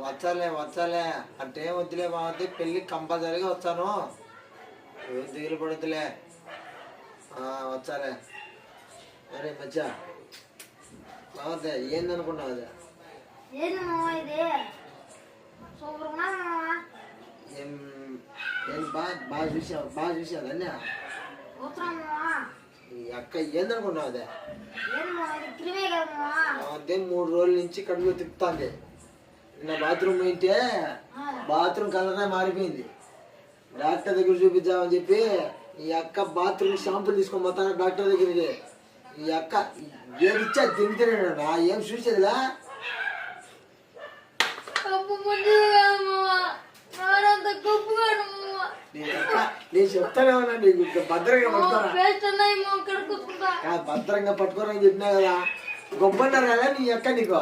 వచ్చాలే అంటే వద్దులే బాగుంది పెళ్ళి కంపల్సరీగా వచ్చాను ఏం దిగులు పడుతులే వచ్చాలే అరే మచ్చా బాగుంది ఏందనుకున్నావు అది ఏం బాగా చూసావు అన్నీ ఈ అక్క ఏందనుకున్నావు అదే అదే 3 రోజుల నుంచి కడుపులో తిప్పుతాంది నిన్న బాత్రూమ్ పోయింటే బాత్రూమ్ కలరే మారిపోయింది డాక్టర్ దగ్గర చూపించామని చెప్పి ఈ అక్క బాత్రూమ్ షాంపులు తీసుకొని పోతాను డాక్టర్ దగ్గరికి ఈ అక్క ఏది ఇచ్చా తింటేనేనా ఏం చూసేదిలా నేను చెప్తానే ఉన్నా నీకు భద్రంగా పట్టుకోరా భద్రంగా పట్టుకోరని చెప్పినా కదా గొప్పన్నారు కదా నీ అక్క నీకు